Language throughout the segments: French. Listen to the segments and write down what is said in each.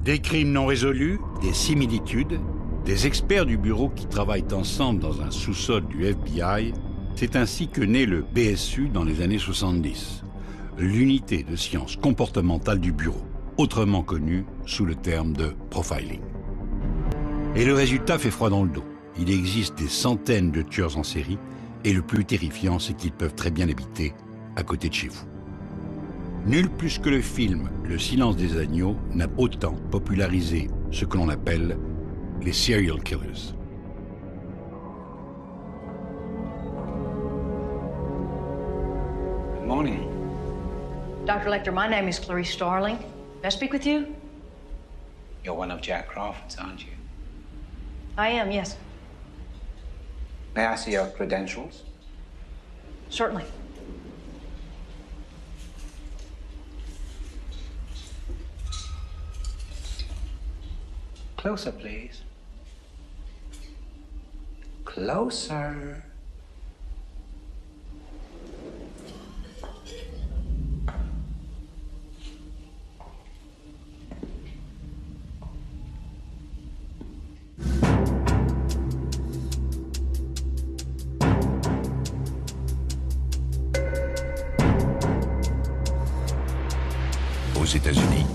Des crimes non résolus, des similitudes, des experts du bureau qui travaillent ensemble dans un sous-sol du FBI, c'est ainsi que naît le BSU dans les années 70, l'unité de sciences comportementales du bureau, autrement connue sous le terme de profiling. Et le résultat fait froid dans le dos. Il existe des centaines de tueurs en série, et le plus terrifiant, c'est qu'ils peuvent très bien habiter à côté de chez vous. Nul plus que le film Le silence des agneaux n'a autant popularisé ce que l'on appelle les serial killers. Good morning. Dr. Lecter, my name is Clarice Starling. May I speak with you? You're one of Jack Crawford's, aren't you? I am, yes. May I see your credentials? Certainly. Closer, please. Closer. Aux États-Unis,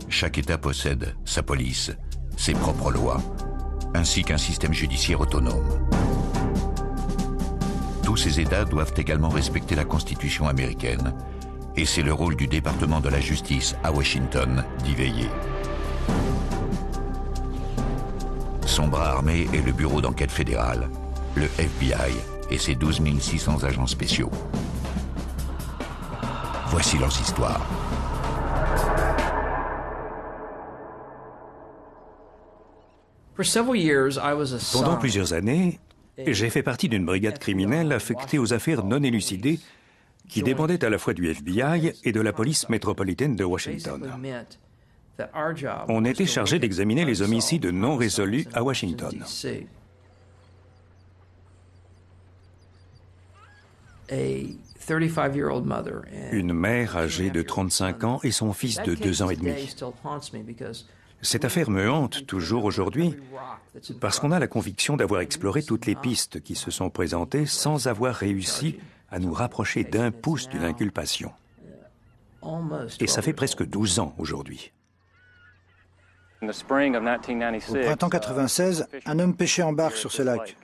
chaque État possède sa police, ses propres lois, ainsi qu'un système judiciaire autonome. Tous ces États doivent également respecter la Constitution américaine, et c'est le rôle du département de la justice à Washington d'y veiller. Son bras armé est le bureau d'enquête fédéral, le FBI, et ses 12 600 agents spéciaux. Voici leurs histoires. Pendant plusieurs années, j'ai fait partie d'une brigade criminelle affectée aux affaires non élucidées qui dépendait à la fois du FBI et de la police métropolitaine de Washington. On était chargé d'examiner les homicides non résolus à Washington. Une mère âgée de 35 ans et son fils de 2 ans et demi. Cette affaire me hante toujours aujourd'hui parce qu'on a la conviction d'avoir exploré toutes les pistes qui se sont présentées sans avoir réussi à nous rapprocher d'un pouce d'une inculpation. Et ça fait presque 12 ans aujourd'hui. Au printemps 96, un homme pêchait en barque sur ce lac.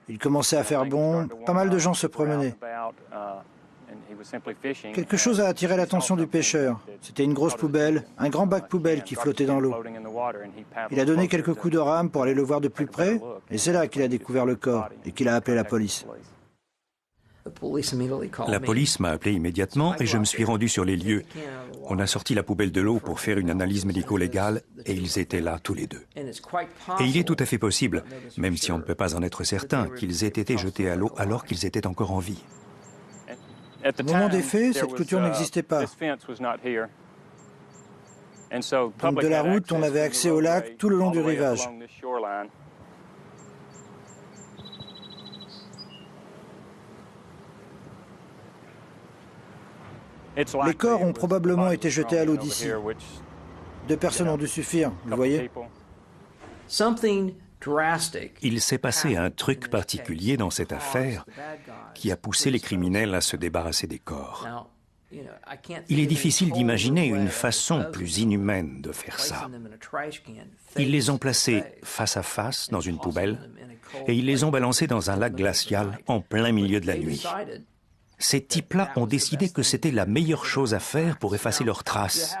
Il commençait à faire bon, pas mal de gens se promenaient. Quelque chose a attiré l'attention du pêcheur. C'était une grosse poubelle, un grand bac poubelle qui flottait dans l'eau. Il a donné quelques coups de rame pour aller le voir de plus près, et c'est là qu'il a découvert le corps et qu'il a appelé la police. La police m'a appelé immédiatement et je me suis rendu sur les lieux. On a sorti la poubelle de l'eau pour faire une analyse médico-légale et ils étaient là tous les deux. Et il est tout à fait possible, même si on ne peut pas en être certain, qu'ils aient été jetés à l'eau alors qu'ils étaient encore en vie. Au moment des faits, cette clôture n'existait pas. Donc de la route, on avait accès au lac tout le long du rivage. Les corps ont probablement été jetés à l'eau d'ici. 2 personnes ont dû suffire, vous voyez. Il s'est passé un truc particulier dans cette affaire qui a poussé les criminels à se débarrasser des corps. Il est difficile d'imaginer une façon plus inhumaine de faire ça. Ils les ont placés face à face dans une poubelle et ils les ont balancés dans un lac glacial en plein milieu de la nuit. Ces types-là ont décidé que c'était la meilleure chose à faire pour effacer leurs traces.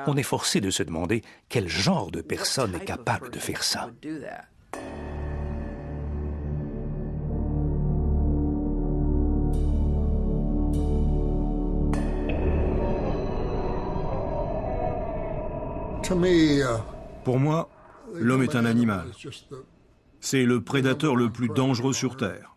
On est forcé de se demander quel genre de personne est capable de faire ça. Pour moi, l'homme est un animal. C'est le prédateur le plus dangereux sur Terre.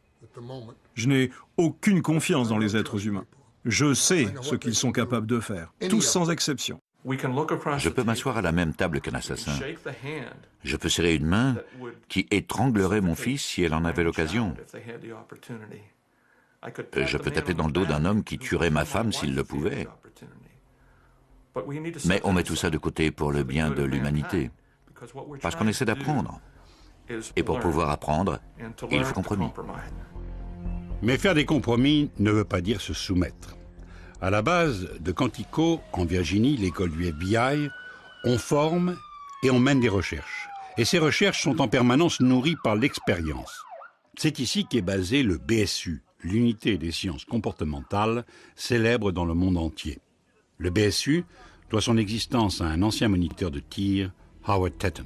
Je n'ai aucune confiance dans les êtres humains. Je sais ce qu'ils sont capables de faire, tous sans exception. Je peux m'asseoir à la même table qu'un assassin. Je peux serrer une main qui étranglerait mon fils si elle en avait l'occasion. Je peux taper dans le dos d'un homme qui tuerait ma femme s'il le pouvait. Mais on met tout ça de côté pour le bien de l'humanité, parce qu'on essaie d'apprendre. Et pour pouvoir apprendre, il faut compromis. Mais faire des compromis ne veut pas dire se soumettre. À la base de Quantico, en Virginie, l'école du FBI, on forme et on mène des recherches. Et ces recherches sont en permanence nourries par l'expérience. C'est ici qu'est basé le BSU, l'unité des sciences comportementales, célèbre dans le monde entier. Le BSU doit son existence à un ancien moniteur de tir, Howard Tetton.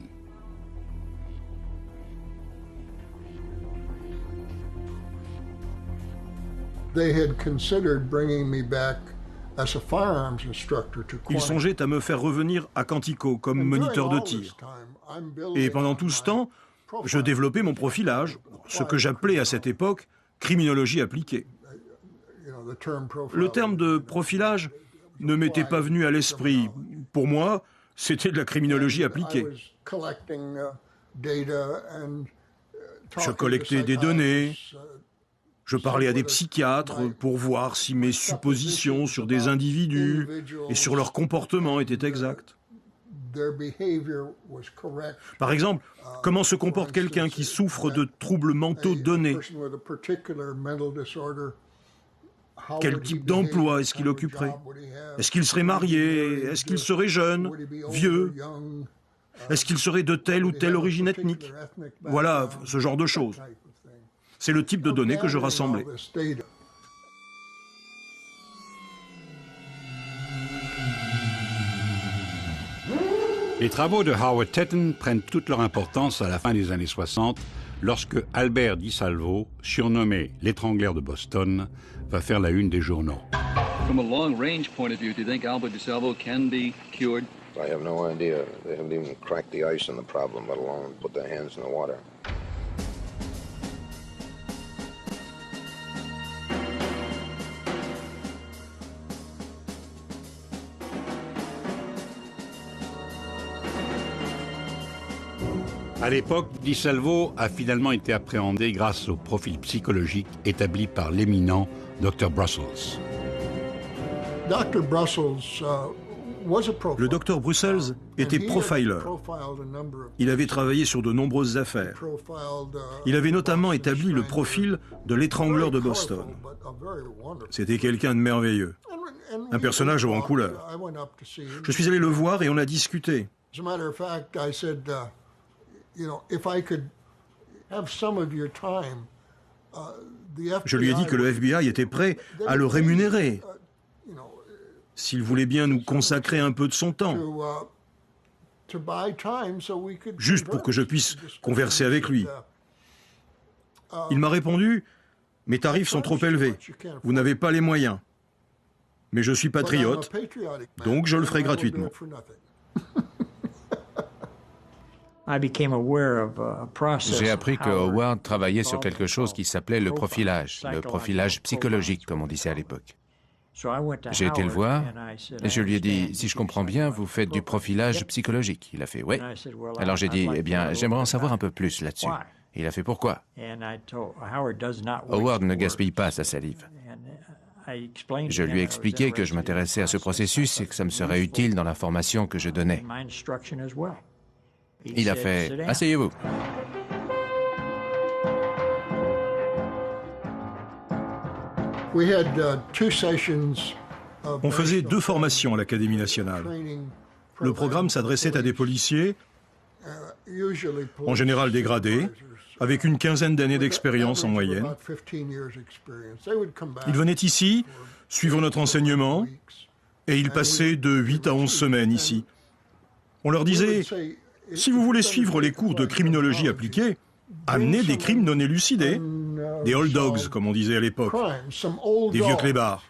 Ils songeaient à me faire revenir à Quantico comme moniteur de tir. Et pendant tout ce temps, je développais mon profilage, ce que j'appelais à cette époque criminologie appliquée. Le terme de profilage ne m'était pas venu à l'esprit. Pour moi, c'était de la criminologie appliquée. Je collectais des données, je parlais à des psychiatres pour voir si mes suppositions sur des individus et sur leur comportement étaient exactes. Par exemple, comment se comporte quelqu'un qui souffre de troubles mentaux donnés? Quel type d'emploi est-ce qu'il occuperait? Est-ce qu'il serait marié? Est-ce qu'il serait jeune? Vieux? Est-ce qu'il serait de telle ou telle origine ethnique? Voilà, ce genre de choses. C'est le type de données que je rassemblais. Les travaux de Howard Tetton prennent toute leur importance à la fin des années 60, lorsque Albert DiSalvo, surnommé l'étrangleur de Boston, va faire la une des journaux. From a long-range point of view, do you think Albert DiSalvo can be cured? I have no idea. They haven't even cracked the ice on the problem, let alone put their hands in the water. À l'époque, DiSalvo a finalement été appréhendé grâce au profil psychologique établi par l'éminent Dr. Brussels. Le Dr. Brussels était profiler. Il avait travaillé sur de nombreuses affaires. Il avait notamment établi le profil de l'étrangleur de Boston. C'était quelqu'un de merveilleux. Un personnage haut en couleur. Je suis allé le voir et on a discuté. Je lui ai dit que le FBI était prêt à le rémunérer, s'il voulait bien nous consacrer un peu de son temps, juste pour que je puisse converser avec lui. Il m'a répondu, « Mes tarifs sont trop élevés, vous n'avez pas les moyens. Mais je suis patriote, donc je le ferai gratuitement. » J'ai appris que Howard travaillait sur quelque chose qui s'appelait le profilage psychologique, comme on disait à l'époque. J'ai été le voir et je lui ai dit, si je comprends bien, vous faites du profilage psychologique. Il a fait, oui. Alors j'ai dit, eh bien, j'aimerais en savoir un peu plus là-dessus. Il a fait, pourquoi? Howard ne gaspille pas sa salive. Je lui ai expliqué que je m'intéressais à ce processus et que ça me serait utile dans la formation que je donnais. Il a fait « Asseyez-vous ». On faisait 2 formations à l'Académie nationale. Le programme s'adressait à des policiers, en général dégradés, avec une quinzaine d'années d'expérience en moyenne. Ils venaient ici, suivant notre enseignement, et ils passaient de 8 à 11 semaines ici. On leur disait... Si vous voulez suivre les cours de criminologie appliquée, amenez des crimes non élucidés, des old dogs, comme on disait à l'époque, des vieux clébards.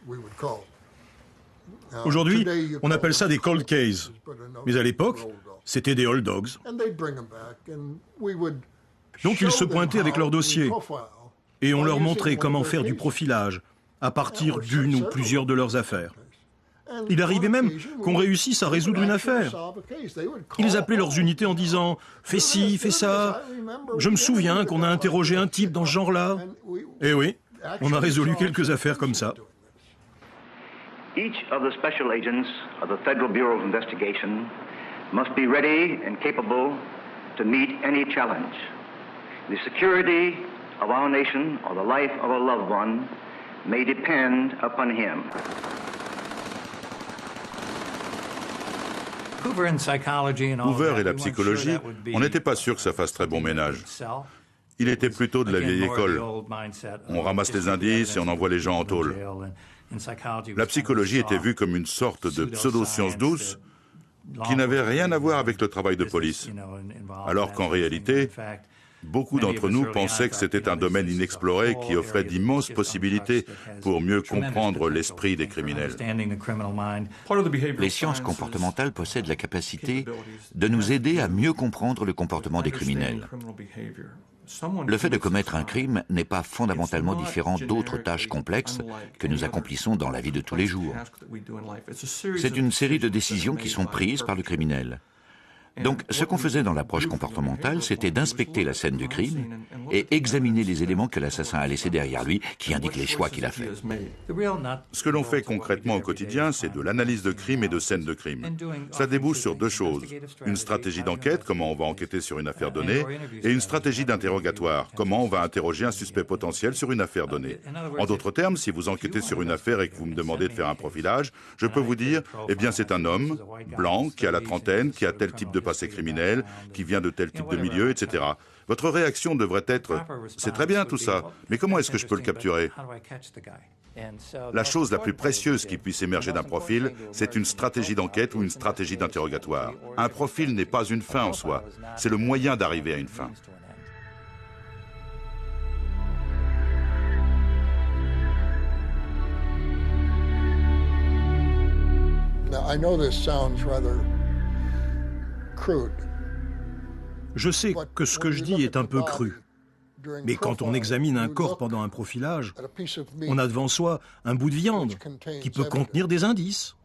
Aujourd'hui, on appelle ça des cold cases, mais à l'époque, c'était des old dogs. Donc ils se pointaient avec leur dossier, et on leur montrait comment faire du profilage à partir d'une ou plusieurs de leurs affaires. Il arrivait même qu'on réussisse à résoudre une affaire. Ils appelaient leurs unités en disant « Fais ci, fais ça. Je me souviens qu'on a interrogé un type dans ce genre-là. » Eh oui, on a résolu quelques affaires comme ça. Each of the special agents of the Federal Bureau of Investigation must be ready and capable to meet any challenge. The security of our nation or the life of a loved one may depend upon him. Hoover et la psychologie, on n'était pas sûr que ça fasse très bon ménage. Il était plutôt de la vieille école. On ramasse les indices et on envoie les gens en tôle. La psychologie était vue comme une sorte de pseudo-science douce qui n'avait rien à voir avec le travail de police. Alors qu'en réalité, beaucoup d'entre nous pensaient que c'était un domaine inexploré qui offrait d'immenses possibilités pour mieux comprendre l'esprit des criminels. Les sciences comportementales possèdent la capacité de nous aider à mieux comprendre le comportement des criminels. Le fait de commettre un crime n'est pas fondamentalement différent d'autres tâches complexes que nous accomplissons dans la vie de tous les jours. C'est une série de décisions qui sont prises par le criminel. Donc, ce qu'on faisait dans l'approche comportementale, c'était d'inspecter la scène du crime et examiner les éléments que l'assassin a laissés derrière lui, qui indiquent les choix qu'il a faits. Ce que l'on fait concrètement au quotidien, c'est de l'analyse de crime et de scène de crime. Ça débouche sur deux choses. Une stratégie d'enquête, comment on va enquêter sur une affaire donnée, et une stratégie d'interrogatoire, comment on va interroger un suspect potentiel sur une affaire donnée. En d'autres termes, si vous enquêtez sur une affaire et que vous me demandez de faire un profilage, je peux vous dire, eh bien c'est un homme, blanc, qui a la trentaine, qui a tel type de passé criminel, qui vient de tel type de milieu, etc. Votre réaction devrait être « c'est très bien tout ça, mais comment est-ce que je peux le capturer ?» La chose la plus précieuse qui puisse émerger d'un profil, c'est une stratégie d'enquête ou une stratégie d'interrogatoire. Un profil n'est pas une fin en soi, c'est le moyen d'arriver à une fin. Now, I know this sounds rather crude. Je sais que ce que je dis est un peu cru, mais quand on examine un corps pendant un profilage, on a devant soi un bout de viande qui peut contenir des indices.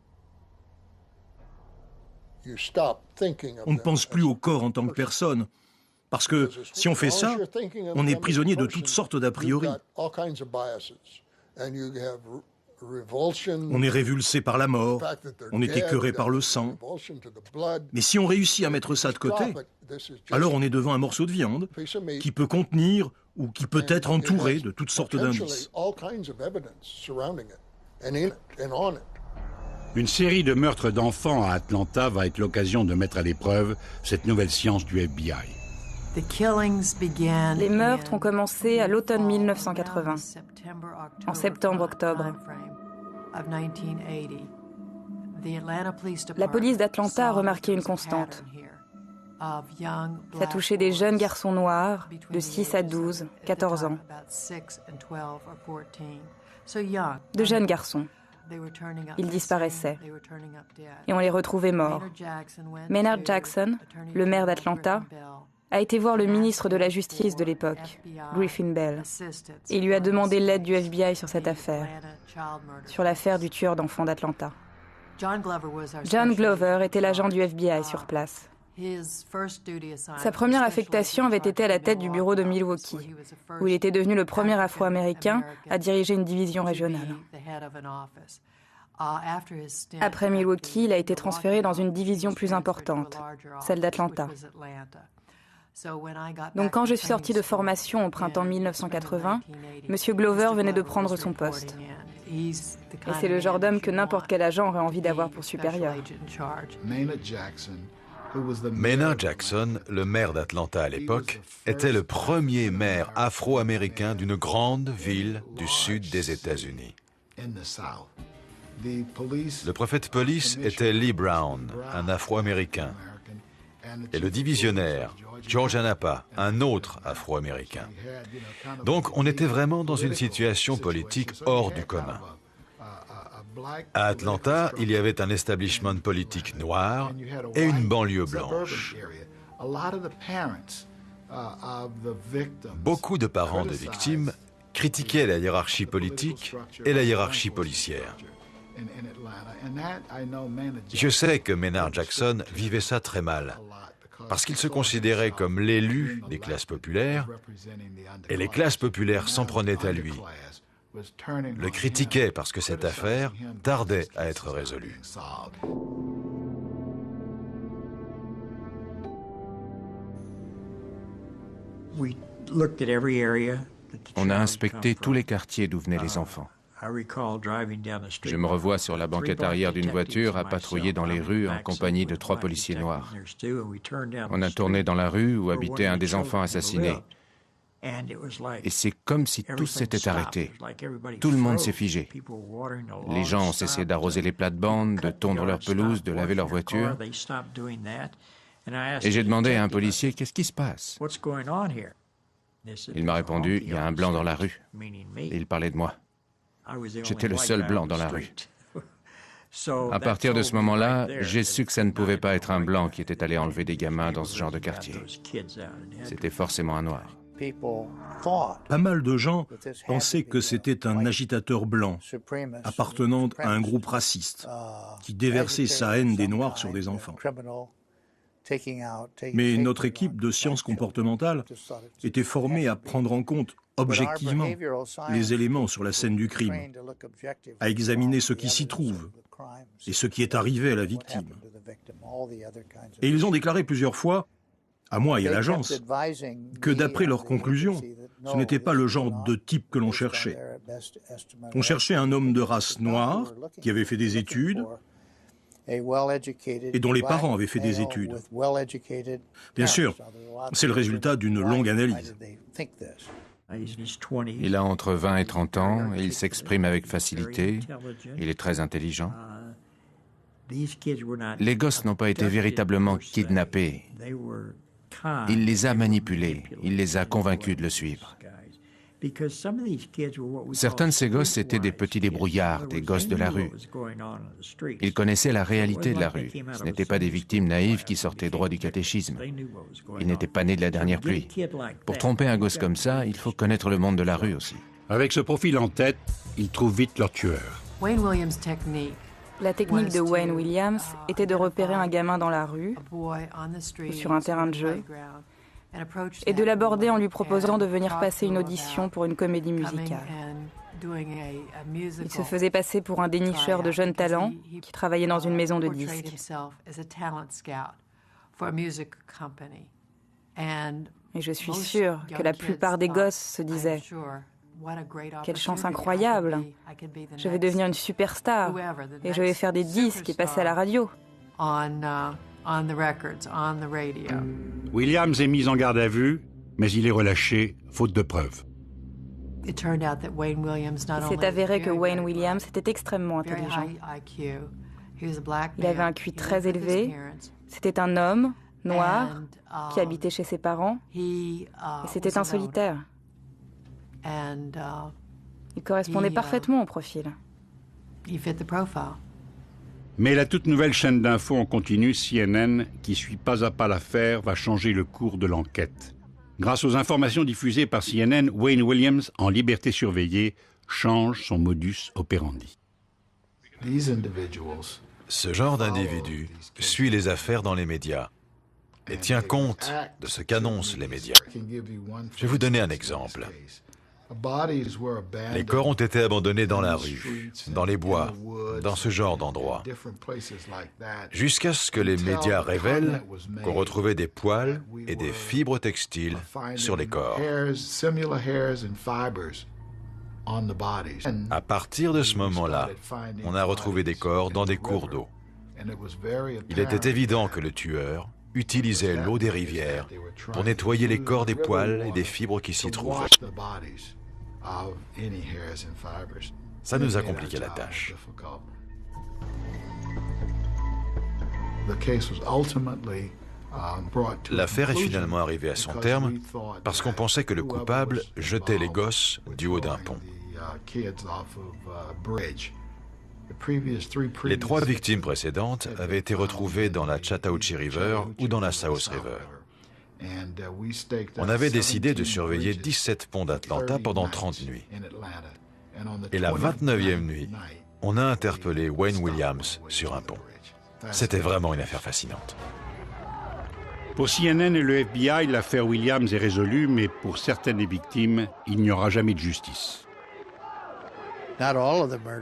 On ne pense plus au corps en tant que personne, parce que si on fait ça, on est prisonnier de toutes sortes d'a priori. On est révulsé par la mort, on est écœuré par le sang. Mais si on réussit à mettre ça de côté, alors on est devant un morceau de viande qui peut contenir ou qui peut être entouré de toutes sortes d'indices. Une série de meurtres d'enfants à Atlanta va être l'occasion de mettre à l'épreuve cette nouvelle science du FBI. Les meurtres ont commencé à l'automne 1980, en septembre-octobre. La police d'Atlanta a remarqué une constante. Ça touchait des jeunes garçons noirs de 6 à 12, 14 ans. De jeunes garçons. Ils disparaissaient et on les retrouvait morts. Maynard Jackson, le maire d'Atlanta, a été voir le ministre de la Justice de l'époque, Griffin Bell, et lui a demandé l'aide du FBI sur cette affaire, sur l'affaire du tueur d'enfants d'Atlanta. John Glover était l'agent du FBI sur place. Sa première affectation avait été à la tête du bureau de Milwaukee, où il était devenu le premier Afro-Américain à diriger une division régionale. Après Milwaukee, il a été transféré dans une division plus importante, celle d'Atlanta. Donc quand je suis sortie de formation au printemps 1980, M. Glover venait de prendre son poste. Et c'est le genre d'homme que n'importe quel agent aurait envie d'avoir pour supérieur. Maynard Jackson, le maire d'Atlanta à l'époque, était le premier maire afro-américain d'une grande ville du sud des États-Unis. Le préfet de police était Lee Brown, un afro-américain. Et le divisionnaire, George Anapa, un autre afro-américain. Donc on était vraiment dans une situation politique hors du commun. À Atlanta, il y avait un establishment politique noir et une banlieue blanche. Beaucoup de parents de victimes critiquaient la hiérarchie politique et la hiérarchie policière. Je sais que Maynard Jackson vivait ça très mal, parce qu'il se considérait comme l'élu des classes populaires, et les classes populaires s'en prenaient à lui. le critiquait parce que cette affaire tardait à être résolue. On a inspecté tous les quartiers d'où venaient les enfants. Je me revois sur la banquette arrière d'une voiture à patrouiller dans les rues en compagnie de 3 policiers noirs. On a tourné dans la rue où habitait un des enfants assassinés. Et c'est comme si tout s'était arrêté. Tout le monde s'est figé. Les gens ont cessé d'arroser les plates-bandes, de tondre leur pelouse, de laver leur voiture. Et j'ai demandé à un policier, qu'est-ce qui se passe? Il m'a répondu, il y a un blanc dans la rue. Et il parlait de moi. J'étais le seul blanc dans la rue. À partir de ce moment-là, j'ai su que ça ne pouvait pas être un blanc qui était allé enlever des gamins dans ce genre de quartier. C'était forcément un noir. Pas mal de gens pensaient que c'était un agitateur blanc, appartenant à un groupe raciste, qui déversait sa haine des Noirs sur des enfants. Mais notre équipe de sciences comportementales était formée à prendre en compte objectivement les éléments sur la scène du crime, à examiner ce qui s'y trouve et ce qui est arrivé à la victime. Et ils ont déclaré plusieurs fois, à moi et à l'agence, que d'après leurs conclusions, ce n'était pas le genre de type que l'on cherchait. On cherchait un homme de race noire qui avait fait des études et dont les parents avaient fait des études. Bien sûr, c'est le résultat d'une longue analyse. Il a entre 20 et 30 ans et il s'exprime avec facilité. Il est très intelligent. Les gosses n'ont pas été véritablement kidnappés. Il les a manipulés, il les a convaincus de le suivre. Certains de ces gosses étaient des petits débrouillards, des gosses de la rue. Ils connaissaient la réalité de la rue. Ce n'étaient pas des victimes naïves qui sortaient droit du catéchisme. Ils n'étaient pas nés de la dernière pluie. Pour tromper un gosse comme ça, il faut connaître le monde de la rue aussi. Avec ce profil en tête, ils trouvent vite leur tueur. La technique de Wayne Williams était de repérer un gamin dans la rue ou sur un terrain de jeu et de l'aborder en lui proposant de venir passer une audition pour une comédie musicale. Il se faisait passer pour un dénicheur de jeunes talents qui travaillait dans une maison de disques. Et je suis sûre que la plupart des gosses se disaient « Quelle chance incroyable! Je vais devenir une superstar et je vais faire des disques et passer à la radio. » Williams est mis en garde à vue, mais il est relâché, faute de preuves. Il s'est avéré que Wayne Williams était extrêmement intelligent. Il avait un QI très élevé, c'était un homme noir qui habitait chez ses parents et c'était un solitaire. Il correspondait parfaitement au profil. Mais la toute nouvelle chaîne d'infos en continu, CNN, qui suit pas à pas l'affaire, va changer le cours de l'enquête. Grâce aux informations diffusées par CNN, Wayne Williams, en liberté surveillée, change son modus operandi. Ce genre d'individu suit les affaires dans les médias et tient compte de ce qu'annoncent les médias. Je vais vous donner un exemple. Les corps ont été abandonnés dans la rue, dans les bois, dans ce genre d'endroits, jusqu'à ce que les médias révèlent qu'on retrouvait des poils et des fibres textiles sur les corps. À partir de ce moment-là, on a retrouvé des corps dans des cours d'eau. Il était évident que le tueur utilisait l'eau des rivières pour nettoyer les corps des poils et des fibres qui s'y trouvaient. Ça nous a compliqué la tâche. L'affaire est finalement arrivée à son terme parce qu'on pensait que le coupable jetait les gosses du haut d'un pont. Les 3 victimes précédentes avaient été retrouvées dans la Chattahoochee River ou dans la South River. On avait décidé de surveiller 17 ponts d'Atlanta pendant 30 nuits. Et la 29e nuit, on a interpellé Wayne Williams sur un pont. C'était vraiment une affaire fascinante. Pour CNN et le FBI, l'affaire Williams est résolue, mais pour certaines des victimes, il n'y aura jamais de justice.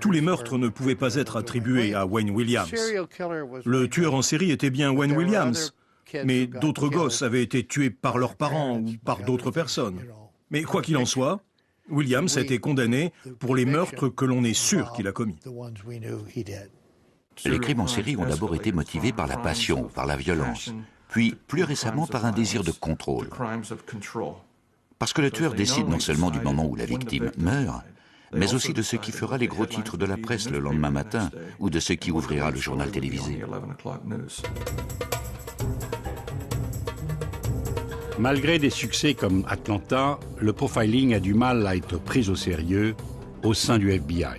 Tous les meurtres ne pouvaient pas être attribués à Wayne Williams. Le tueur en série était bien Wayne Williams, mais d'autres gosses avaient été tués par leurs parents ou par d'autres personnes. Mais quoi qu'il en soit, Williams a été condamné pour les meurtres que l'on est sûr qu'il a commis. Les crimes en série ont d'abord été motivés par la passion, par la violence, puis plus récemment par un désir de contrôle. Parce que le tueur décide non seulement du moment où la victime meurt, mais aussi de ce qui fera les gros titres de la presse le lendemain matin ou de ce qui ouvrira le journal télévisé. Malgré des succès comme Atlanta, le profiling a du mal à être pris au sérieux au sein du FBI.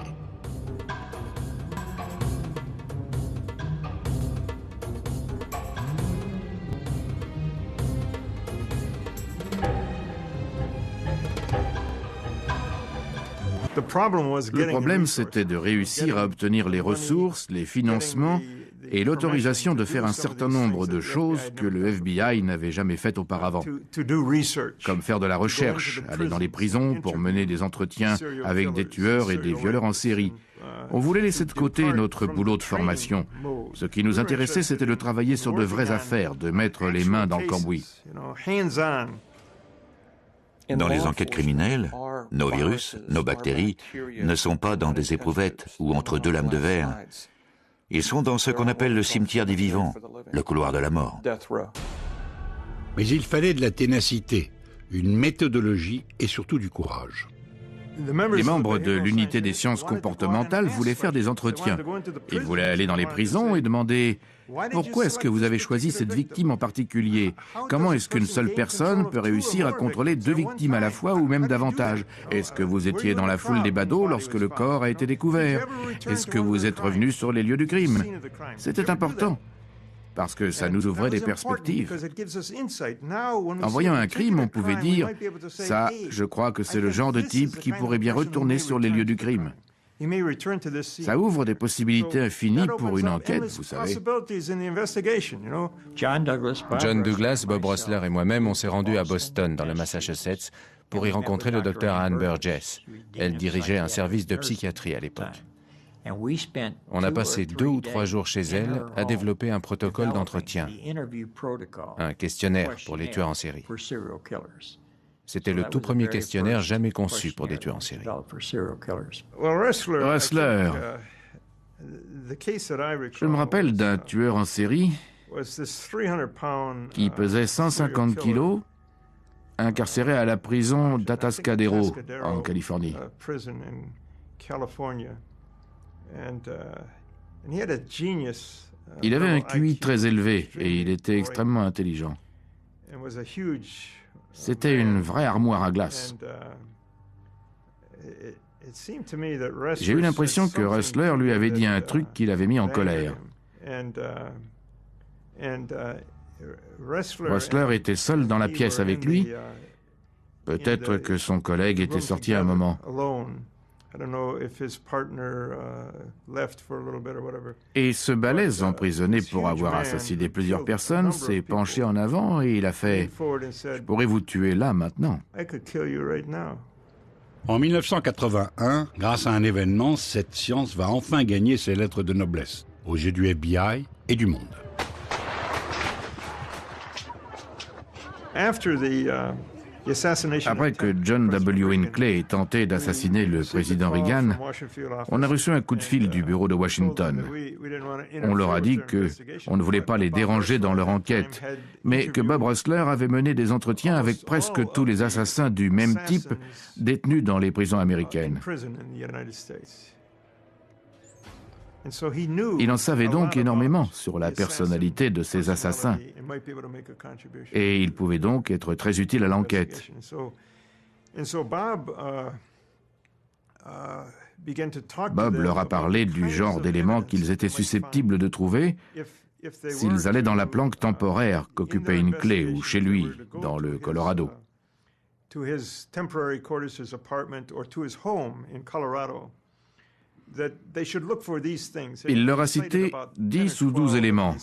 Le problème, c'était de réussir à obtenir les ressources, les financements et l'autorisation de faire un certain nombre de choses que le FBI n'avait jamais faites auparavant, comme faire de la recherche, aller dans les prisons pour mener des entretiens avec des tueurs et des violeurs en série. On voulait laisser de côté notre boulot de formation. Ce qui nous intéressait, c'était de travailler sur de vraies affaires, de mettre les mains dans le cambouis. Dans les enquêtes criminelles, nos virus, nos bactéries ne sont pas dans des éprouvettes ou entre deux lames de verre. Ils sont dans ce qu'on appelle le cimetière des vivants, le couloir de la mort. Mais il fallait de la ténacité, une méthodologie et surtout du courage. Les membres de l'unité des sciences comportementales voulaient faire des entretiens. Ils voulaient aller dans les prisons et demander « Pourquoi est-ce que vous avez choisi cette victime en particulier? Comment est-ce qu'une seule personne peut réussir à contrôler deux victimes à la fois ou même davantage? Est-ce que vous étiez dans la foule des badauds lorsque le corps a été découvert? Est-ce que vous êtes revenu sur les lieux du crime ?» C'était important, parce que ça nous ouvrait des perspectives. En voyant un crime, on pouvait dire « Ça, je crois que c'est le genre de type qui pourrait bien retourner sur les lieux du crime. » Ça ouvre des possibilités infinies pour une enquête, vous savez. John Douglas, Bob Rosler et moi-même, on s'est rendus à Boston, dans le Massachusetts, pour y rencontrer le docteur Anne Burgess. Elle dirigeait un service de psychiatrie à l'époque. On a passé 2 ou 3 jours chez elle à développer un protocole d'entretien, un questionnaire pour les tueurs en série. C'était le tout premier questionnaire jamais conçu pour des tueurs en série. Rustler, je me rappelle d'un tueur en série qui pesait 150 kilos, incarcéré à la prison d'Atascadero, en Californie. Il avait un QI très élevé et il était extrêmement intelligent. C'était une vraie armoire à glace. J'ai eu l'impression que Rustler lui avait dit un truc qui l'avait mis en colère. Rustler était seul dans la pièce avec lui. Peut-être que son collègue était sorti à un moment. Et ce balèze emprisonné pour avoir assassiné plusieurs personnes s'est penché en avant et il a fait « Je pourrais vous tuer là, maintenant ». En 1981, grâce à un événement, cette science va enfin gagner ses lettres de noblesse aux yeux du FBI et du monde. Après que John W. Hinckley ait tenté d'assassiner le président Reagan, on a reçu un coup de fil du bureau de Washington. On leur a dit qu'on ne voulait pas les déranger dans leur enquête, mais que Bob Rustler avait mené des entretiens avec presque tous les assassins du même type détenus dans les prisons américaines. Il en savait donc énormément sur la personnalité de ces assassins et il pouvait donc être très utile à l'enquête. Bob leur a parlé du genre d'éléments qu'ils étaient susceptibles de trouver s'ils allaient dans la planque temporaire qu'occupait Hinckley ou chez lui, dans le Colorado. Il leur a cité 10 ou 12 éléments.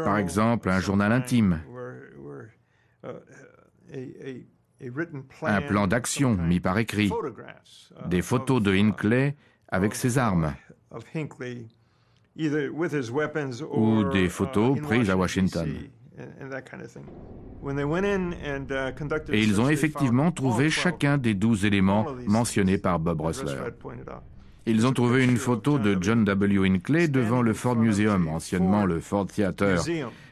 Par exemple, un journal intime, Un plan d'action mis par écrit, des photos de Hinckley avec ses armes, ou des photos prises à Washington. Et ils ont effectivement trouvé chacun des 12 éléments mentionnés par Bob Rössler. Ils ont trouvé une photo de John W. Hinckley devant le Ford Museum, anciennement le Ford Theater,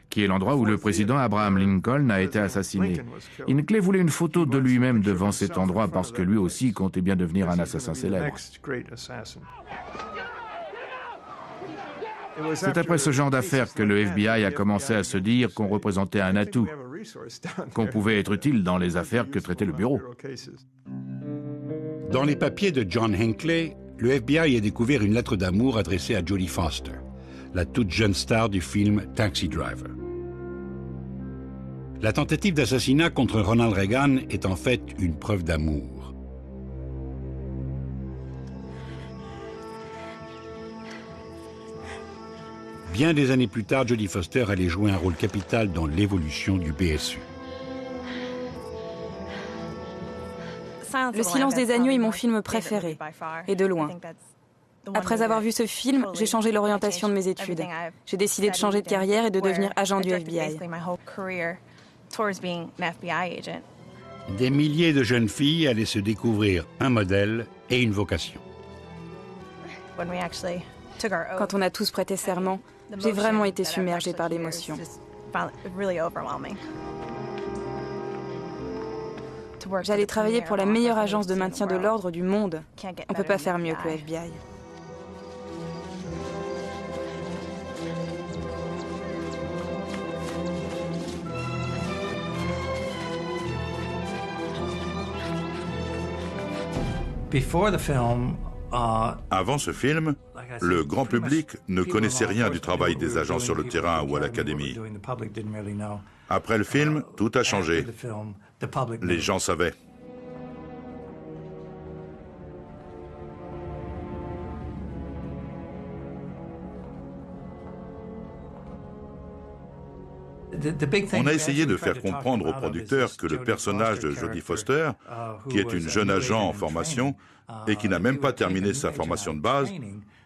qui est l'endroit où le président Abraham Lincoln a été assassiné. Hinckley voulait une photo de lui-même devant cet endroit parce que lui aussi comptait bien devenir un assassin célèbre. C'est après ce genre d'affaires que le FBI a commencé à se dire qu'on représentait un atout, qu'on pouvait être utile dans les affaires que traitait le bureau. Dans les papiers de John Hinckley, le FBI a découvert une lettre d'amour adressée à Jodie Foster, la toute jeune star du film Taxi Driver. La tentative d'assassinat contre Ronald Reagan est en fait une preuve d'amour. Bien des années plus tard, Jodie Foster allait jouer un rôle capital dans l'évolution du BSU. Le silence des agneaux est mon film préféré, et de loin. Après avoir vu ce film, j'ai changé l'orientation de mes études. J'ai décidé de changer de carrière et de devenir agent du FBI. Des milliers de jeunes filles allaient se découvrir un modèle et une vocation. Quand on a tous prêté serment, j'ai vraiment été submergée par l'émotion. J'allais travailler pour la meilleure agence de maintien de l'ordre du monde. On ne peut pas faire mieux que le FBI. Avant ce film, le grand public ne connaissait rien du travail des agents sur le terrain ou à l'académie. Après le film, tout a changé. Les gens savaient. On a essayé de faire comprendre aux producteurs que le personnage de Jodie Foster, qui est une jeune agent en formation et qui n'a même pas terminé sa formation de base,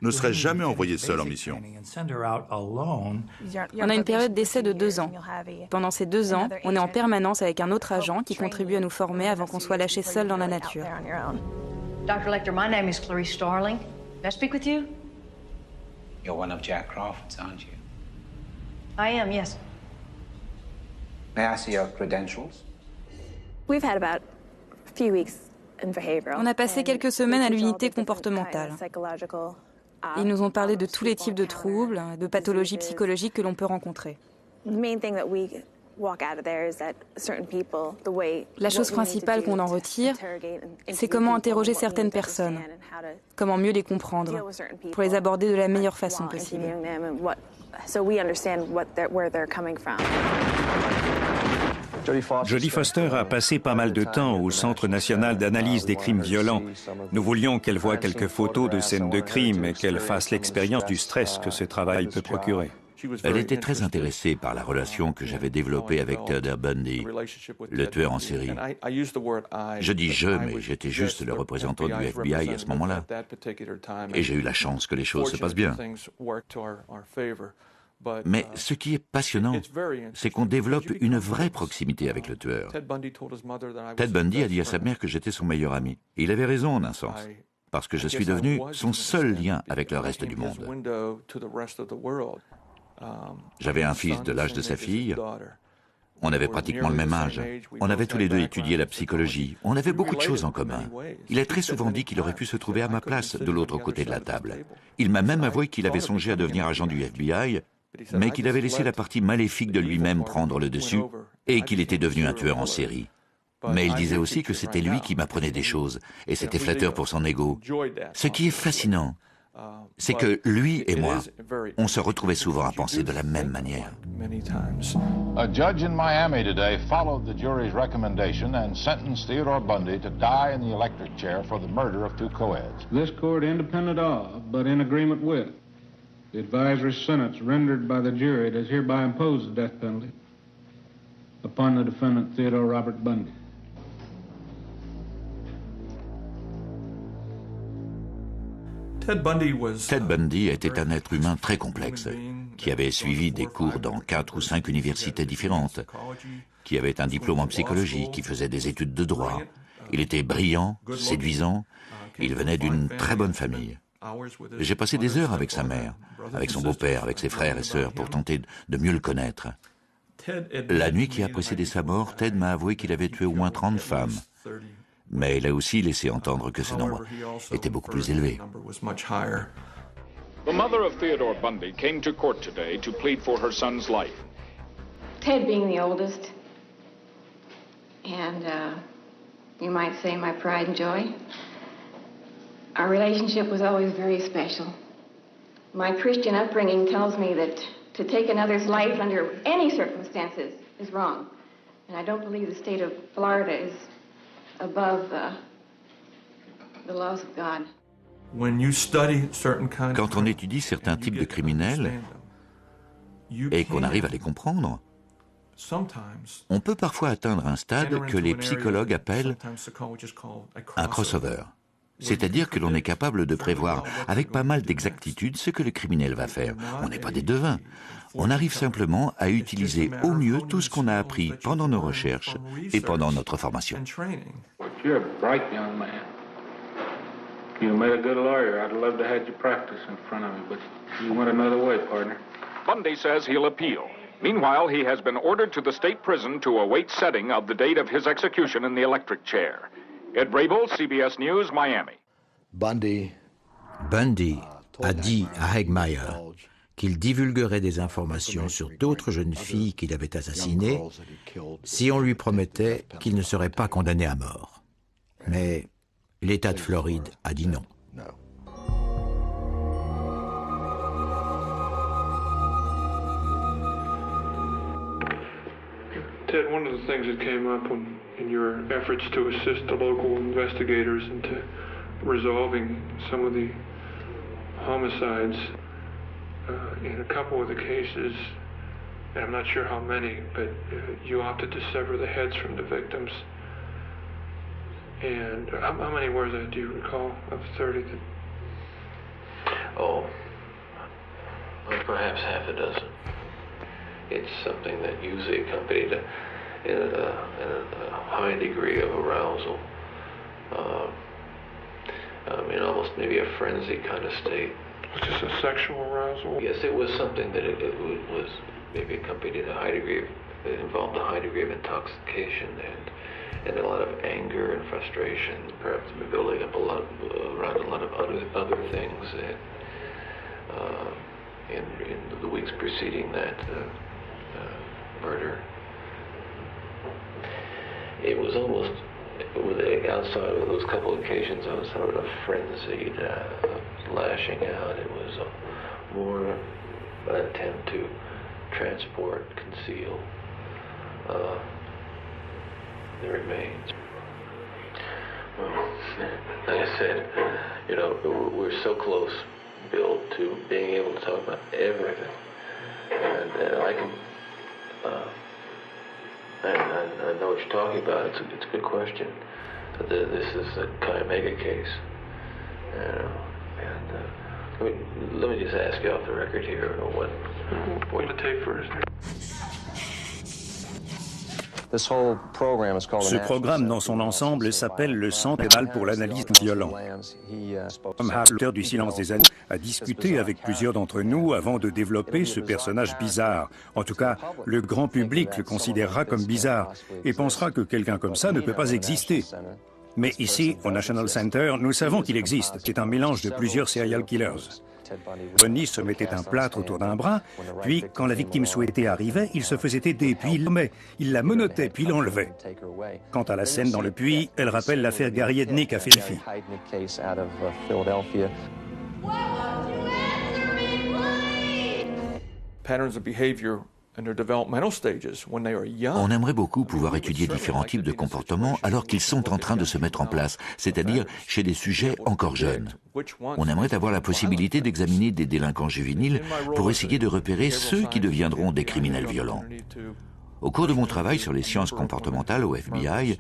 ne serait jamais envoyée seule en mission. On a une période d'essai de 2 ans. Pendant ces 2 ans, on est en permanence avec un autre agent qui contribue à nous former avant qu'on soit lâché seul dans la nature. Dr. Lecter, my name is Clarice Starling. May I speak with you? You're one of Jack Crawford's, aren't you? I am, yes. May I see your credentials? We've had about a few weeks in behavioral. On a passé quelques semaines à l'unité comportementale. Ils nous ont parlé de tous les types de troubles, de pathologies psychologiques que l'on peut rencontrer. La chose principale qu'on en retire, c'est comment interroger certaines personnes, comment mieux les comprendre, pour les aborder de la meilleure façon possible. Jodie Foster a passé pas mal de temps au Centre national d'analyse des crimes violents. Nous voulions qu'elle voie quelques photos de scènes de crime et qu'elle fasse l'expérience du stress que ce travail peut procurer. Elle était très intéressée par la relation que j'avais développée avec Theodore Bundy, le tueur en série. Je dis « je », mais j'étais juste le représentant du FBI à ce moment-là. Et j'ai eu la chance que les choses se passent bien. Mais ce qui est passionnant, c'est qu'on développe une vraie proximité avec le tueur. Ted Bundy a dit à sa mère que j'étais son meilleur ami. Et il avait raison en un sens, parce que je suis devenu son seul lien avec le reste du monde. J'avais un fils de l'âge de sa fille. On avait pratiquement le même âge. On avait tous les deux étudié la psychologie. On avait beaucoup de choses en commun. Il a très souvent dit qu'il aurait pu se trouver à ma place de l'autre côté de la table. Il m'a même avoué qu'il avait songé à devenir agent du FBI, mais qu'il avait laissé la partie maléfique de lui-même prendre le dessus et qu'il était devenu un tueur en série. Mais il disait aussi que c'était lui qui m'apprenait des choses, et c'était flatteur pour son ego. Ce qui est fascinant, c'est que lui et moi, on se retrouvait souvent à penser de la même manière. A judge in Miami today followed the jury's recommendation and sentenced Theodore Bundy to die in the electric chair for the murder of 2 co-eds. This court, independent of, but in agreement with, the advisory sentence rendered by the jury does hereby impose the death penalty upon the defendant Theodore Robert Bundy. Ted Bundy était un être humain très complexe, qui avait suivi des cours dans 4 ou 5 universités différentes, qui avait un diplôme en psychologie, qui faisait des études de droit. Il était brillant, séduisant, il venait d'une très bonne famille. J'ai passé des heures avec sa mère, avec son beau-père, avec ses frères et sœurs pour tenter de mieux le connaître. La nuit qui a précédé sa mort, Ted m'a avoué qu'il avait tué au moins 30 femmes. Mais il a aussi laissé entendre que ce nombre était beaucoup plus élevé. The mother of Theodore Bundy came to court today to plead for her son's life. Ted being the oldest, and you might say my pride and joy. Our relationship was always very special. My Christian upbringing tells me that to take another's life under any circumstances is wrong. And I don't believe the state of Florida is above the laws of God. Quand on étudie certains types de criminels et qu'on arrive à les comprendre, on peut parfois atteindre un stade que les psychologues appellent un crossover. C'est-à-dire que l'on est capable de prévoir avec pas mal d'exactitude ce que le criminel va faire. On n'est pas des devins. On arrive simplement à utiliser au mieux tout ce qu'on a appris pendant nos recherches et pendant notre formation. You're a bright young man. You made a good lawyer. I'd love to have you practice in front of me, but you went another way, partner. Bundy says he'll appeal. Meanwhile, he has been ordered to the state prison to await setting of the date of his execution in the electric chair. Ed Rabel, CBS News, Miami. Bundy a dit à Hegmaier qu'il divulguerait des informations sur d'autres jeunes filles qu'il avait assassinées si on lui promettait qu'il ne serait pas condamné à mort. Mais l'État de Floride a dit non. Ted, one of the things that came up in your efforts to assist the local investigators into resolving some of the homicides in a couple of the cases, and I'm not sure how many, but you opted to sever the heads from the victims. And how many were there, do you recall, of 30? Oh, well, perhaps half a dozen. It's something that usually accompanied a high degree of arousal. In almost maybe a frenzy kind of state. Just a sexual arousal? Yes, it was something that it was maybe accompanied a high degree it involved a high degree of intoxication and a lot of anger and frustration, perhaps building up around a lot of other things in the weeks preceding that murder. It was almost, outside of those couple of occasions, I was sort of frenzied, lashing out. It was more an attempt to transport, conceal the remains. Well, like I said, we're so close, Bill, to being able to talk about everything. And I can, I know what you're talking about. It's a good question. This is a kind of mega case, and let me just ask you off the record here, what the tape first. Ce programme, dans son ensemble, s'appelle le Centre fédéral pour l'analyse violente. Tom Hart, l'auteur du Silence des agneaux, a discuté avec plusieurs d'entre nous avant de développer ce personnage bizarre. En tout cas, le grand public le considérera comme bizarre et pensera que quelqu'un comme ça ne peut pas exister. Mais ici, au National Center, nous savons qu'il existe. C'est un mélange de plusieurs serial killers. Bundy se mettait un plâtre autour d'un bras, puis, quand la victime souhaitée arrivait, il se faisait aider, puis il l'emmenait. Il la menottait, puis l'enlevait. Quant à la scène dans le puits, elle rappelle l'affaire Gary Ednick à Philadelphie. Patterns of behavior. On aimerait beaucoup pouvoir étudier différents types de comportements alors qu'ils sont en train de se mettre en place, c'est-à-dire chez des sujets encore jeunes. On aimerait avoir la possibilité d'examiner des délinquants juvéniles pour essayer de repérer ceux qui deviendront des criminels violents. Au cours de mon travail sur les sciences comportementales au FBI,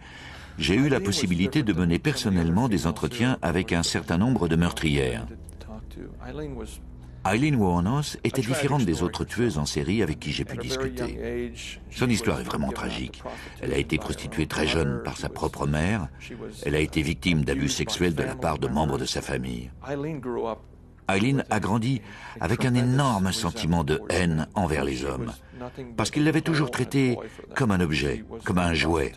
j'ai eu la possibilité de mener personnellement des entretiens avec un certain nombre de meurtrières. Aileen Wuornos était différente des autres tueuses en série avec qui j'ai pu discuter. Son histoire est vraiment tragique. Elle a été prostituée très jeune par sa propre mère. Elle a été victime d'abus sexuels de la part de membres de sa famille. Aileen a grandi avec un énorme sentiment de haine envers les hommes, parce qu'il l'avait toujours traitée comme un objet, comme un jouet.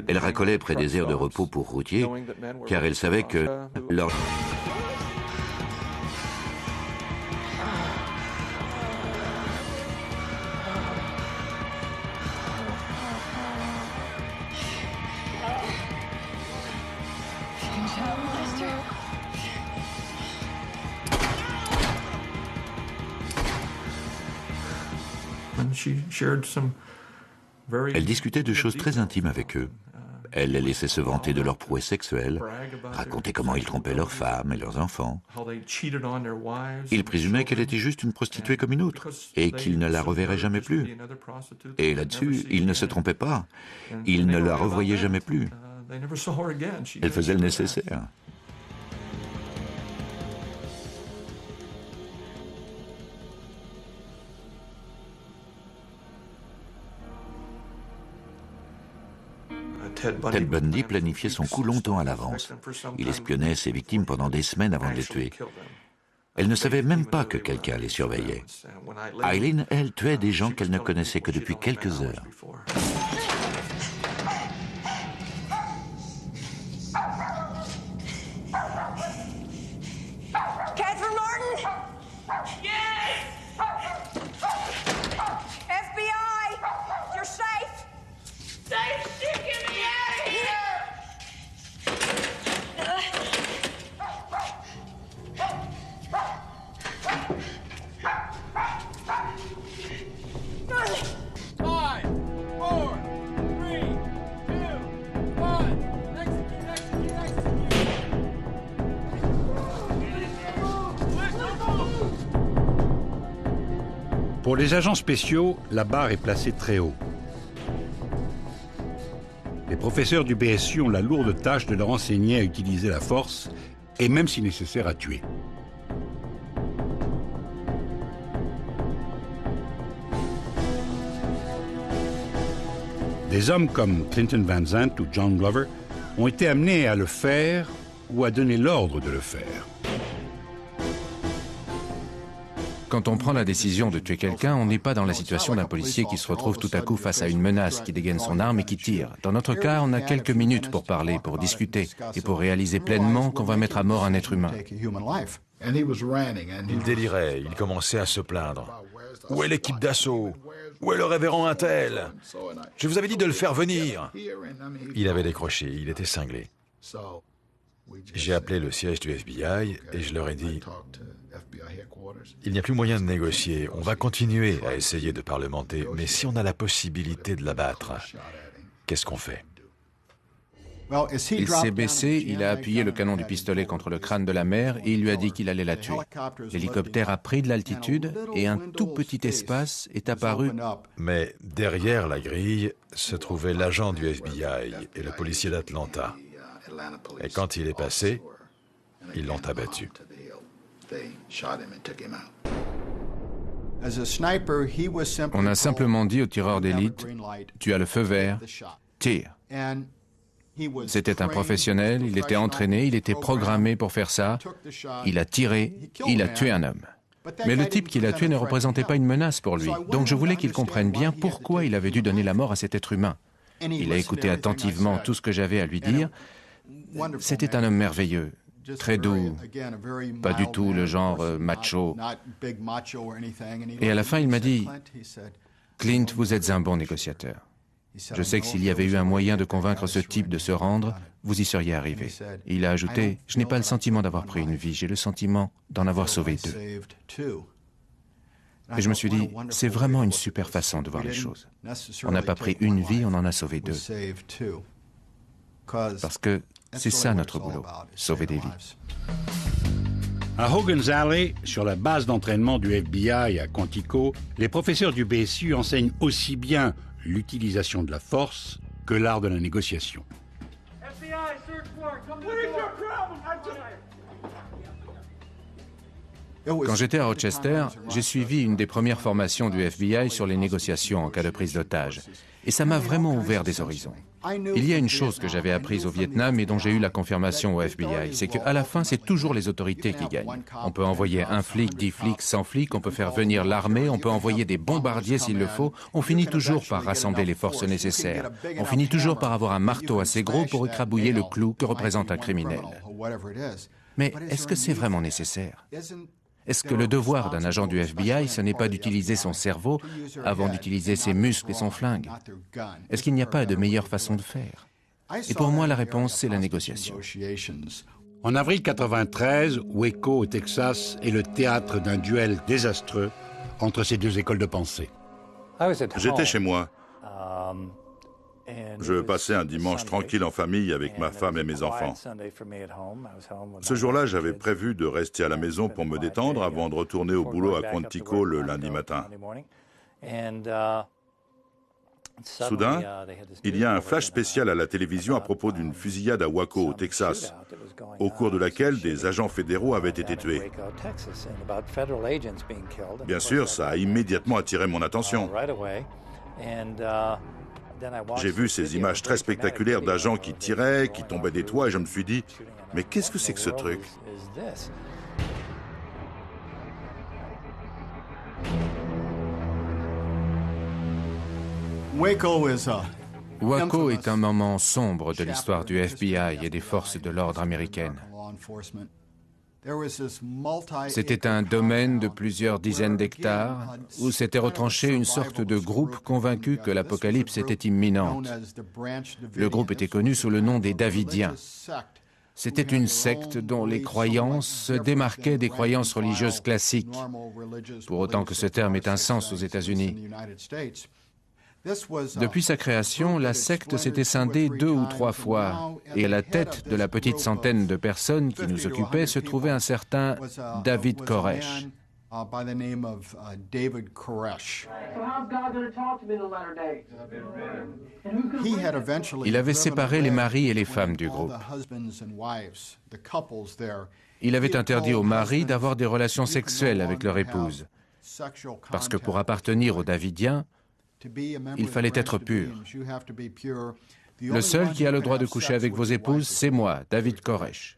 Elle racolait près des aires de repos pour routiers, car elle savait que leur... Elle discutait de choses très intimes avec eux. Elle les laissait se vanter de leurs prouesses sexuelles, raconter comment ils trompaient leurs femmes et leurs enfants. Ils présumaient qu'elle était juste une prostituée comme une autre, et qu'ils ne la reverraient jamais plus. Et là-dessus, ils ne se trompaient pas. Ils ne la revoyaient jamais plus. Elle faisait le nécessaire. Ted Bundy planifiait son coup longtemps à l'avance. Il espionnait ses victimes pendant des semaines avant de les tuer. Elle ne savait même pas que quelqu'un les surveillait. Aileen, elle, tuait des gens qu'elle ne connaissait que depuis quelques heures. Pour les agents spéciaux, la barre est placée très haut. Les professeurs du BSU ont la lourde tâche de leur enseigner à utiliser la force, et même si nécessaire à tuer. Des hommes comme Clinton Van Zandt ou John Glover ont été amenés à le faire ou à donner l'ordre de le faire. Quand on prend la décision de tuer quelqu'un, on n'est pas dans la situation d'un policier qui se retrouve tout à coup face à une menace, qui dégaine son arme et qui tire. Dans notre cas, on a quelques minutes pour parler, pour discuter et pour réaliser pleinement qu'on va mettre à mort un être humain. Il délirait, il commençait à se plaindre. Où est l'équipe d'assaut? Où est le révérend Intel? Je vous avais dit de le faire venir. Il avait décroché, il était cinglé. J'ai appelé le siège du FBI et je leur ai dit: il n'y a plus moyen de négocier, on va continuer à essayer de parlementer, mais si on a la possibilité de l'abattre, qu'est-ce qu'on fait? Il s'est baissé, il a appuyé le canon du pistolet contre le crâne de la mère et il lui a dit qu'il allait la tuer. L'hélicoptère a pris de l'altitude et un tout petit espace est apparu. Mais derrière la grille se trouvait l'agent du FBI et le policier d'Atlanta. Et quand il est passé, ils l'ont abattu. On a simplement dit au tireur d'élite: tu as le feu vert, tire. C'était un professionnel, il était entraîné, il était programmé pour faire ça. Il a tiré, il a tué un homme. Mais le type qu'il a tué ne représentait pas une menace pour lui. Donc je voulais qu'il comprenne bien pourquoi il avait dû donner la mort à cet être humain. Il a écouté attentivement tout ce que j'avais à lui dire. C'était un homme merveilleux, très doux, pas du tout le genre macho. Et à la fin, il m'a dit: Clint, vous êtes un bon négociateur. Je sais que s'il y avait eu un moyen de convaincre ce type de se rendre, vous y seriez arrivé. Et il a ajouté: je n'ai pas le sentiment d'avoir pris une vie, j'ai le sentiment d'en avoir sauvé deux. Et je me suis dit, c'est vraiment une super façon de voir les choses. On n'a pas pris une vie, on en a sauvé deux. Parce que c'est ça notre boulot, sauver des vies. À Hogan's Alley, sur la base d'entraînement du FBI à Quantico, les professeurs du BSU enseignent aussi bien l'utilisation de la force que l'art de la négociation. Quand j'étais à Rochester, j'ai suivi une des premières formations du FBI sur les négociations en cas de prise d'otage. Et ça m'a vraiment ouvert des horizons. Il y a une chose que j'avais apprise au Vietnam et dont j'ai eu la confirmation au FBI, c'est qu'à la fin, c'est toujours les autorités qui gagnent. On peut envoyer 1 flic, 10 flics, 100 flics, on peut faire venir l'armée, on peut envoyer des bombardiers s'il le faut. On finit toujours par rassembler les forces nécessaires. On finit toujours par avoir un marteau assez gros pour écrabouiller le clou que représente un criminel. Mais est-ce que c'est vraiment nécessaire ? Est-ce que le devoir d'un agent du FBI, ce n'est pas d'utiliser son cerveau avant d'utiliser ses muscles et son flingue? Est-ce qu'il n'y a pas de meilleure façon de faire? Et pour moi, la réponse, c'est la négociation. En avril 1993, Waco, au Texas, est le théâtre d'un duel désastreux entre ces deux écoles de pensée. J'étais chez moi. Je passais un dimanche tranquille en famille avec ma femme et mes enfants. Ce jour-là, j'avais prévu de rester à la maison pour me détendre avant de retourner au boulot à Quantico le lundi matin. Soudain, il y a un flash spécial à la télévision à propos d'une fusillade à Waco, au Texas, au cours de laquelle des agents fédéraux avaient été tués. Bien sûr, ça a immédiatement attiré mon attention. J'ai vu ces images très spectaculaires d'agents qui tiraient, qui tombaient des toits, et je me suis dit, mais qu'est-ce que c'est que ce truc? Waco est un moment sombre de l'histoire du FBI et des forces de l'ordre américaines. C'était un domaine de plusieurs dizaines d'hectares où s'était retranché une sorte de groupe convaincu que l'apocalypse était imminente. Le groupe était connu sous le nom des Davidiens. C'était une secte dont les croyances se démarquaient des croyances religieuses classiques, pour autant que ce terme ait un sens aux États-Unis. Depuis sa création, la secte s'était scindée 2 ou 3 fois, et à la tête de la petite centaine de personnes qui nous occupaient se trouvait un certain David Koresh. Il avait séparé les maris et les femmes du groupe. Il avait interdit aux maris d'avoir des relations sexuelles avec leur épouse, parce que pour appartenir aux Davidiens, il fallait être pur. Le seul qui a le droit de coucher avec vos épouses, c'est moi, David Koresh.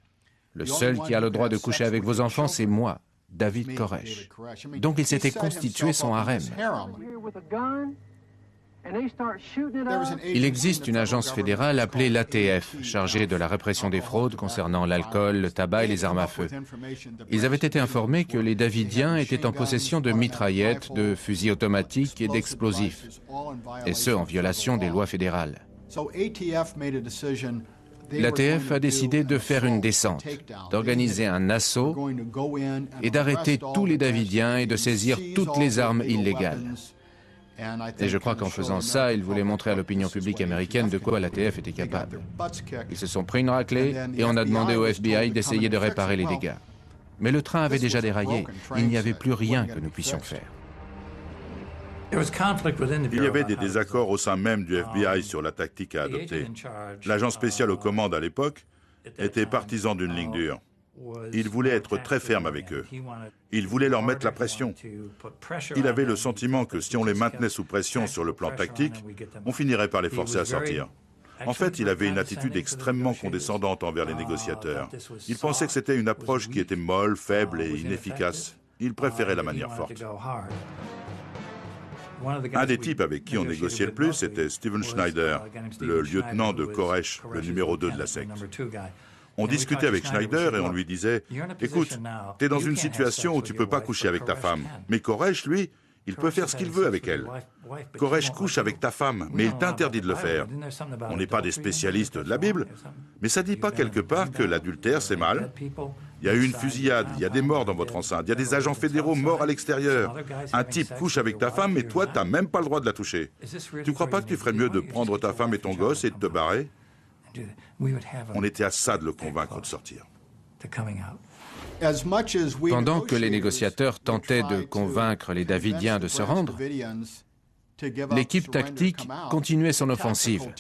Le seul qui a le droit de coucher avec vos enfants, c'est moi, David Koresh. Donc il s'était constitué son harem. Il existe une agence fédérale appelée l'ATF, chargée de la répression des fraudes concernant l'alcool, le tabac et les armes à feu. Ils avaient été informés que les Davidiens étaient en possession de mitraillettes, de fusils automatiques et d'explosifs, et ce, en violation des lois fédérales. L'ATF a décidé de faire une descente, d'organiser un assaut et d'arrêter tous les Davidiens et de saisir toutes les armes illégales. Et je crois qu'en faisant ça, ils voulaient montrer à l'opinion publique américaine de quoi l'ATF était capable. Ils se sont pris une raclée et on a demandé au FBI d'essayer de réparer les dégâts. Mais le train avait déjà déraillé. Il n'y avait plus rien que nous puissions faire. Il y avait des désaccords au sein même du FBI sur la tactique à adopter. L'agent spécial aux commandes à l'époque était partisan d'une ligne dure. Il voulait être très ferme avec eux. Il voulait leur mettre la pression. Il avait le sentiment que si on les maintenait sous pression sur le plan tactique, on finirait par les forcer à sortir. En fait, il avait une attitude extrêmement condescendante envers les négociateurs. Il pensait que c'était une approche qui était molle, faible et inefficace. Il préférait la manière forte. Un des types avec qui on négociait le plus, c'était Steven Schneider, le lieutenant de Koresh, le numéro 2 de la secte. On discutait avec Schneider et on lui disait « Écoute, t'es dans une situation où tu peux pas coucher avec ta femme. Mais Koresh, lui, il peut faire ce qu'il veut avec elle. Koresh couche avec ta femme, mais il t'interdit de le faire. On n'est pas des spécialistes de la Bible, mais ça dit pas quelque part que l'adultère, c'est mal? Il y a eu une fusillade, il y a des morts dans votre enceinte, il y a des agents fédéraux morts à l'extérieur. Un type couche avec ta femme, mais toi, t'as même pas le droit de la toucher. Tu crois pas que tu ferais mieux de prendre ta femme et ton gosse et de te barrer? On était à ça de le convaincre de sortir. Pendant que les négociateurs tentaient de convaincre les Davidiens de se rendre, l'équipe tactique continuait son offensive.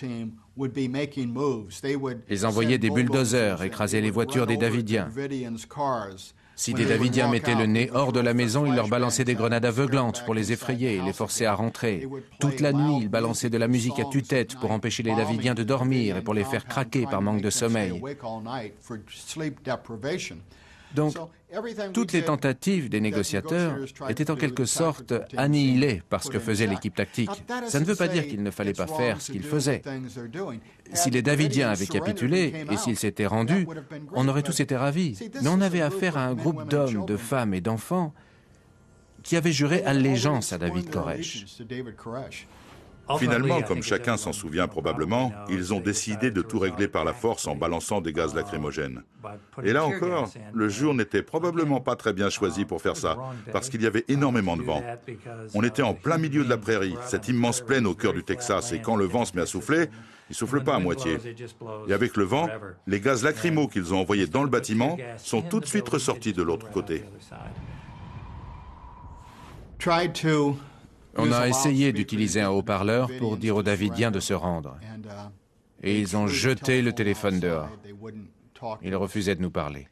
Ils envoyaient des bulldozers écraser les voitures des Davidiens. Si des Davidiens mettaient le nez hors de la maison, il leur balançait des grenades aveuglantes pour les effrayer et les forcer à rentrer. Toute la nuit, il balançait de la musique à tue-tête pour empêcher les Davidiens de dormir et pour les faire craquer par manque de sommeil. Donc, toutes les tentatives des négociateurs étaient en quelque sorte annihilées par ce que faisait l'équipe tactique. Ça ne veut pas dire qu'il ne fallait pas faire ce qu'ils faisaient. Si les Davidiens avaient capitulé et s'ils s'étaient rendus, on aurait tous été ravis. Mais on avait affaire à un groupe d'hommes, de femmes et d'enfants qui avaient juré allégeance à David Koresh. Finalement, comme chacun s'en souvient probablement, ils ont décidé de tout régler par la force en balançant des gaz lacrymogènes. Et là encore, le jour n'était probablement pas très bien choisi pour faire ça, parce qu'il y avait énormément de vent. On était en plein milieu de la prairie, cette immense plaine au cœur du Texas, et quand le vent se met à souffler, il ne souffle pas à moitié. Et avec le vent, les gaz lacrymaux qu'ils ont envoyés dans le bâtiment sont tout de suite ressortis de l'autre côté. On a essayé d'utiliser un haut-parleur pour dire aux Davidiens de se rendre. Et ils ont jeté le téléphone dehors. Ils refusaient de nous parler.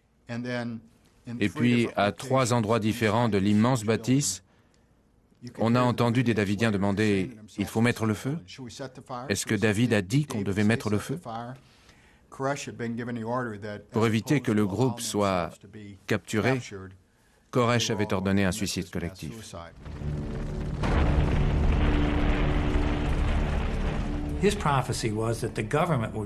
Et puis, à 3 endroits différents de l'immense bâtisse, on a entendu des Davidiens demander « Il faut mettre le feu ?» Est-ce que David a dit qu'on devait mettre le feu? Pour éviter que le groupe soit capturé, Koresh avait ordonné un suicide collectif.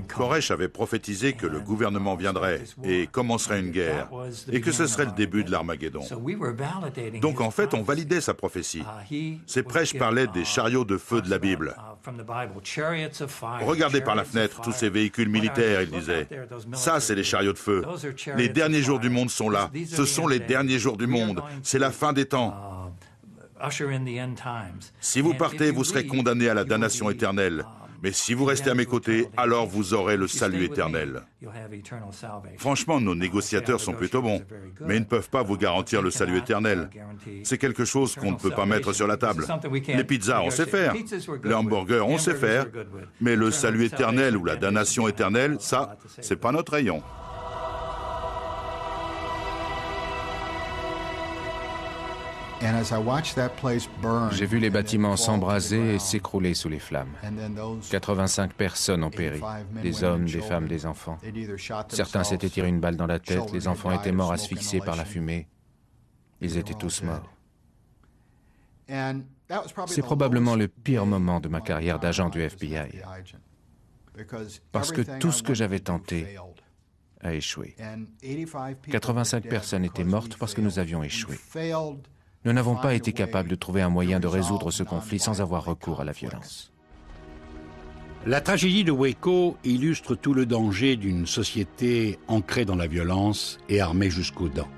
Koresh avait prophétisé que le gouvernement viendrait et commencerait une guerre, et que ce serait le début de l'Armageddon. Donc en fait, on validait sa prophétie. Ses prêches parlaient des chariots de feu de la Bible. Regardez par la fenêtre tous ces véhicules militaires, il disait. Ça, c'est les chariots de feu. Les derniers jours du monde sont là. Ce sont les derniers jours du monde. C'est la fin des temps. Si vous partez, vous serez condamné à la damnation éternelle. Mais si vous restez à mes côtés, alors vous aurez le salut éternel. Franchement, nos négociateurs sont plutôt bons, mais ils ne peuvent pas vous garantir le salut éternel. C'est quelque chose qu'on ne peut pas mettre sur la table. Les pizzas, on sait faire. Les hamburgers, on sait faire. Mais le salut éternel ou la damnation éternelle, ça, c'est pas notre rayon. J'ai vu les bâtiments s'embraser et s'écrouler sous les flammes. 85 personnes ont péri, des hommes, des femmes, des enfants. Certains s'étaient tiré une balle dans la tête, les enfants étaient morts asphyxiés par la fumée. Ils étaient tous morts. C'est probablement le pire moment de ma carrière d'agent du FBI, parce que tout ce que j'avais tenté a échoué. 85 personnes étaient mortes parce que nous avions échoué. Nous n'avons pas été capables de trouver un moyen de résoudre ce conflit sans avoir recours à la violence. La tragédie de Waco illustre tout le danger d'une société ancrée dans la violence et armée jusqu'aux dents.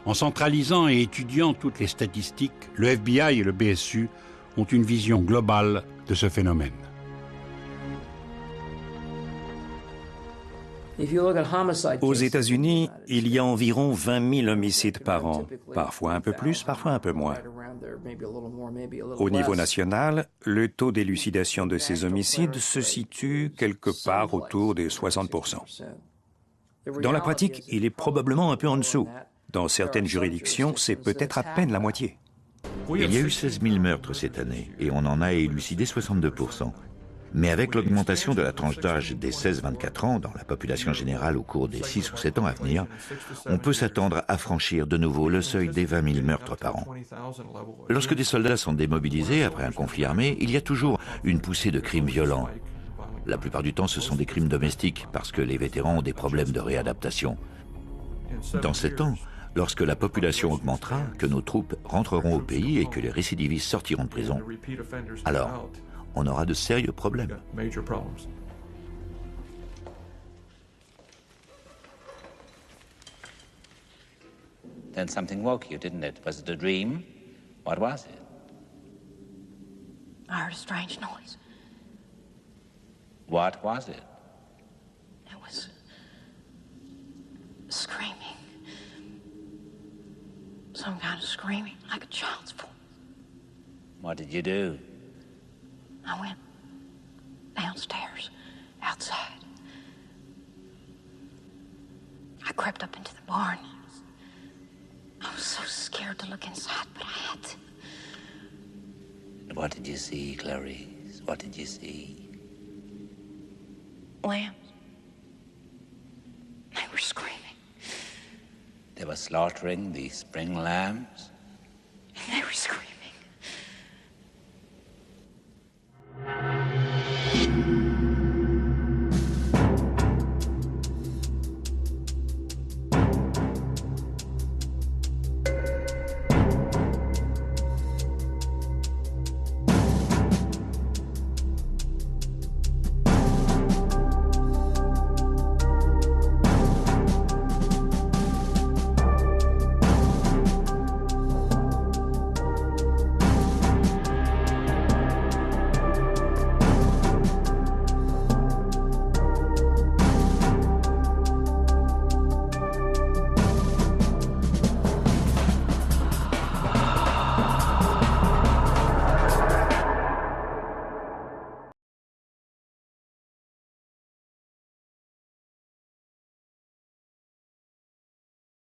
En centralisant et étudiant toutes les statistiques, le FBI et le BSU ont une vision globale de ce phénomène. Aux États-Unis, il y a environ 20 000 homicides par an, parfois un peu plus, parfois un peu moins. Au niveau national, le taux d'élucidation de ces homicides se situe quelque part autour des 60%. Dans la pratique, il est probablement un peu en dessous. Dans certaines juridictions, c'est peut-être à peine la moitié. Il y a eu 16 000 meurtres cette année et on en a élucidé 62%. Mais avec l'augmentation de la tranche d'âge des 16-24 ans dans la population générale au cours des 6 ou 7 ans à venir, on peut s'attendre à franchir de nouveau le seuil des 20 000 meurtres par an. Lorsque des soldats sont démobilisés après un conflit armé, il y a toujours une poussée de crimes violents. La plupart du temps, ce sont des crimes domestiques parce que les vétérans ont des problèmes de réadaptation. Dans 7 ans, lorsque la population augmentera, que nos troupes rentreront au pays et que les récidivistes sortiront de prison, alors on aura de sérieux problèmes. Then something woke you, didn't it? Was it a dream? What was it? I heard a strange noise. What was it? It was screaming. Some kind of screaming, like a child's voice. What did you do? I went downstairs, outside. I crept up into the barn. I was so scared to look inside, but I had to. What did you see, Clarice? What did you see? Lambs. They were screaming. They were slaughtering the spring lambs? And they were screaming.